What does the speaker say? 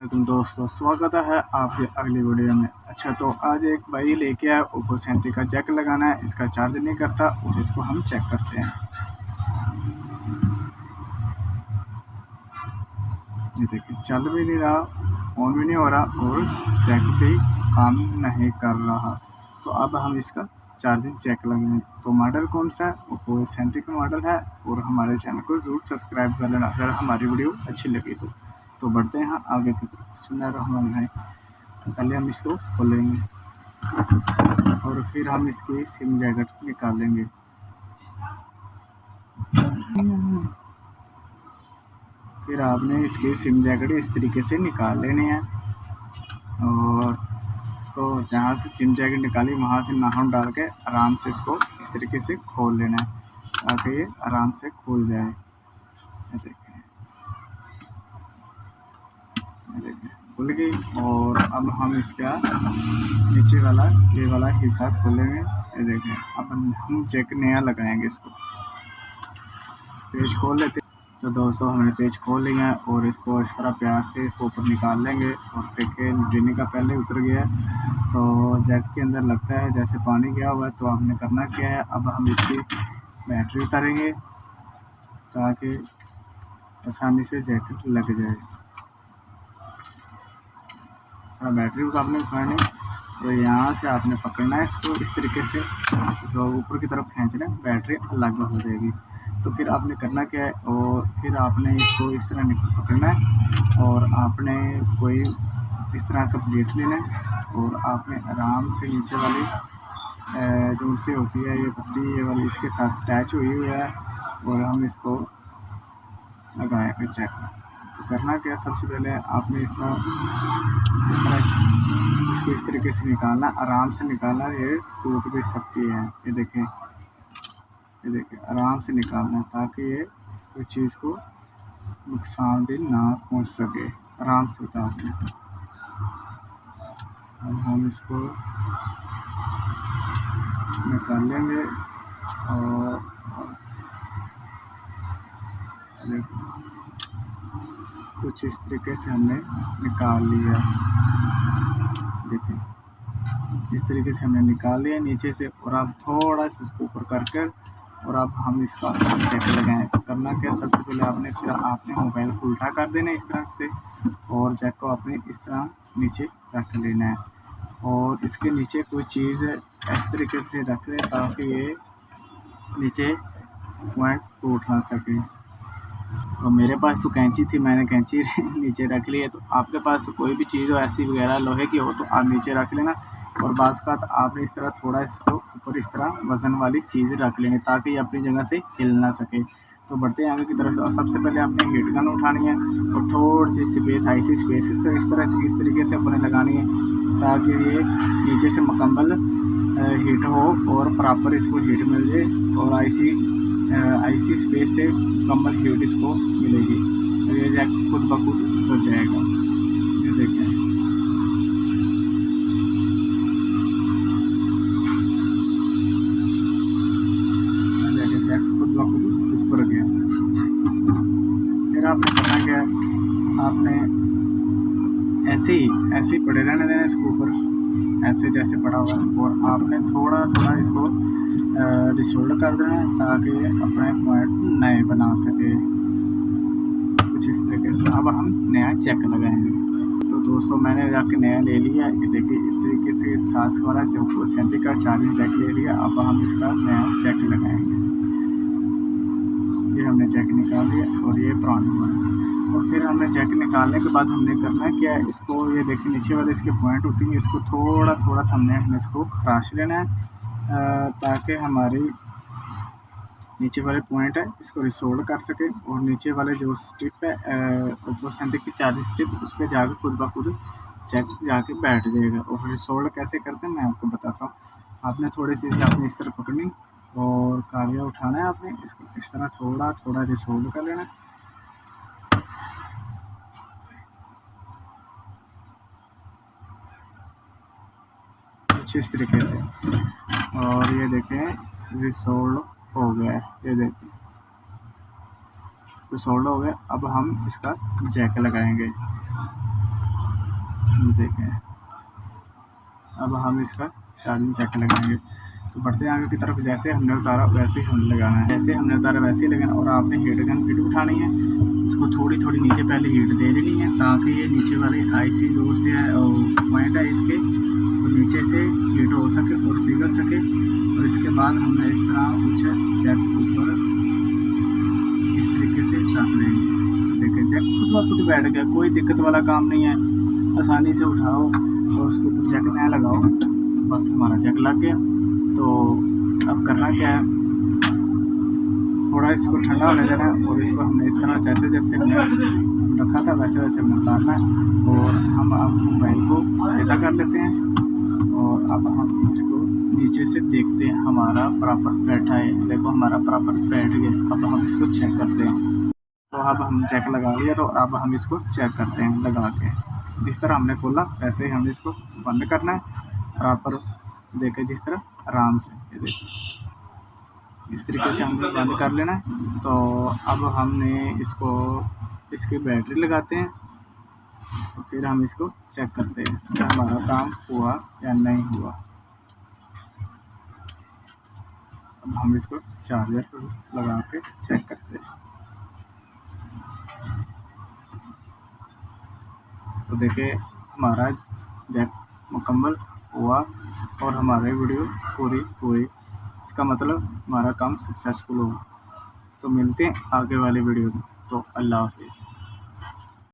तुम दोस्तों स्वागत है आपके अगली वीडियो में। अच्छा, तो आज एक भाई लेके आया ओप्पो 37 का जैक लगाना है। इसका चार्ज नहीं करता और इसको हम चेक करते हैं। ये देखिए, चल भी नहीं रहा, ऑन भी नहीं हो रहा और जैक भी काम नहीं कर रहा। तो अब हम इसका चार्जिंग चेक लगाएंगे। तो मॉडल कौन सा है? ओप्पो 37 का मॉडल है। और हमारे चैनल को ज़रूर सब्सक्राइब कर लेना अगर हमारी वीडियो अच्छी लगी तो बढ़ते हैं आगे की तरफ। बिस्मिल्लाहिर्रहमानिर्रहीम। तो पहले हम इसको खोलेंगे और फिर हम इसकी सिम जैकेट निकालेंगे। फिर आपने इसके सिम जैकेट इस तरीके से निकाल लेने हैं और इसको जहाँ से सिम जैकेट निकाली वहाँ से नाखून डाल के आराम से इसको इस तरीके से खोल लेना है ताकि ये आराम से खुल जाए। ये देखिए खुल गई। और अब हम इसका नीचे वाला ये वाला हिस्सा खोलेंगे। ये देखें, अब हम जैक नया लगाएंगे। इसको पेज खोल लेते। तो दोस्तों, हमने पेज खोल लिया है और इसको इस तरह प्यार से इसको ऊपर निकाल लेंगे। और देखिए, ड्रेनिंग का पहले उतर गया है तो जैक के अंदर लगता है जैसे पानी गया हुआ है। तो हमने करना क्या है, अब हम इसकी बैटरी उतारेंगे ताकि आसानी से जैकेट लग जाए। सारा बैटरी को आपने उठानी, तो यहाँ से आपने पकड़ना है इसको इस तरीके से, तो ऊपर की तरफ खींचना है, बैटरी अलग हो जाएगी। तो फिर आपने करना क्या है, और फिर आपने इसको इस तरह पकड़ना है और आपने कोई इस तरह का प्लेट लेना है और आपने आराम से नीचे वाली जो से होती है ये पतली ये वाली इसके साथ अटैच हुई है और हम इसको लगाएंगे चेक। तो करना क्या, सबसे पहले आपने इसको इस तरीके से निकालना, आराम से निकालना। ये टूट भी सकती है। ये देखें आराम से निकालना ताकि ये कोई चीज़ को नुकसान भी ना पहुंच सके। आराम से उतारना। अब हम इसको निकाल लेंगे और कुछ इस तरीके से हमने निकाल लिया। देखें, इस तरीके से हमने निकाल लिया नीचे से। और अब थोड़ा सा इसको ऊपर करके और अब हम इसका चेक लगाएं। तो करना क्या, सबसे पहले आपने मोबाइल को उल्टा कर देना इस तरह से और जैक को आपने इस तरह नीचे रख लेना है और इसके नीचे कोई चीज़ इस तरीके से रख लें ताकि ये नीचे पॉइंट टूट ना सके। और मेरे पास तो कैंची थी, मैंने कैंची नीचे रख ली है। तो आपके पास कोई भी चीज़ हो ऐसी वगैरह लोहे की हो तो आप नीचे रख लेना। और बाज़ का आपने इस तरह थोड़ा इसको ऊपर इस तरह वज़न वाली चीज़ रख लेनी ताकि ये अपनी जगह से हिल ना सके। तो बढ़ते हैं आगे की तरफ। और सबसे पहले आपने हीट गन उठानी है और थोड़ी सी स्पेस ऐसी स्पेस इस तरीके से अपने लगानी है ताकि ये नीचे से मुकम्मल हीट हो और प्रॉपर इसको हीट मिल जाए और ऐसी स्पेस से मुकम्मल हीट इसको मिलेगी। तो ये जैक खुद ब खुद हो जाएगा। ये देखें, जैक खुद ब खुद ऊपर गया। फिर आपने करना क्या है, आपने ऐसे ही पड़े रहने देना इसको ऊपर, ऐसे जैसे पड़ा हुआ है। और आपने थोड़ा इसको रिसोल्ड कर देना ताकि अपने पॉइंट नए बना सके कुछ इस तरीके से। अब हम नया चेक लगाएंगे। तो दोस्तों, मैंने जाके नया ले लिया। ये देखिए, इस तरीके से 7 वाला जो 37 का चार्जिंग चेक ले लिया। अब हम इसका नया चेक लगाएंगे। ये हमने चेक निकाल लिया और ये पुराना हुआ है। और फिर हमने जैक निकालने के बाद हमने करना है क्या, इसको ये देखिए नीचे वाले इसके पॉइंट होती हैं, इसको थोड़ा सा हमने इसको खराश लेना है ताकि हमारी नीचे वाले पॉइंट है इसको रिसोल्ड कर सके। और नीचे वाले जो स्ट्रिप है ओप्पो 37 की चार्जिंग स्ट्रिप, उस पर जाकर खुद ब खुद चेक जाके बैठ जाएगा। और रिसोल्ड कैसे करते हैं मैं आपको बताता हूँ। आपने थोड़ी सी आपने इस तरह पकड़नी और कागज़ उठाना है। आपने इसको इस तरह थोड़ा रिसोल्ड कर लेना है। इस तरीके से। और ये देखें रिसोल्ड हो गया है। ये देखें रिसोल्ड हो गया। अब हम इसका जैक लगाएंगे। तो देखें अब हम इसका चार्जिंग जैक लगाएंगे। तो बढ़ते हैं आगे की तरफ। जैसे हमने उतारा वैसे ही हमें लगाना है, जैसे हमने उतारा वैसे ही लगाना। और आपने हीट गन फिट उठानी है, इसको थोड़ी थोड़ी नीचे पहले हीट दे देनी है ताकि ये नीचे वाली IC दूर से है और पॉइंट है इसके, तो नीचे से हीट हो सके और पिघल सके। और इसके बाद हमने इस तरह कुछ जैक ऊपर इस तरीके से रख देंगे। देखिए जैक खुद ब खुद बैठ गया, कोई दिक्कत वाला काम नहीं है। आसानी से उठाओ और उसके ऊपर जैक नया लगाओ, बस हमारा जैक लग गया। तो अब करना क्या है, थोड़ा इसको ठंडा होने देना है और इसको हमने इस तरह जैसे जैसे हमने रखा था वैसे वैसे हमें उतारना है। और हम अब मोबाइल को सीधा कर लेते हैं और अब हम इसको नीचे से देखते हैं हमारा प्रॉपर बैठा है। देखो हमारा प्रॉपर बैठ गया। अब हम इसको चेक करते हैं। तो अब हम चेक लगा लिया, तो अब हम इसको चेक करते हैं लगा के। जिस तरह हमने खोला वैसे ही हमें इसको बंद करना है प्रॉपर। देखें जिस तरह आराम से, ये देखो इस तरीके से हमने बंद कर लेना है। तो अब हमने इसको इसकी बैटरी लगाते हैं और फिर हम इसको चेक करते हैं कि हमारा काम हुआ या नहीं हुआ। अब हम इसको चार्जर पर लगा के चेक करते हैं। तो देखिए हमारा जैक मुकम्मल हुआ और हमारी वीडियो पूरी हुई। इसका मतलब हमारा काम सक्सेसफुल हुआ। तो मिलते हैं आगे वाली वीडियो में। तो अल्लाह हाफिज़।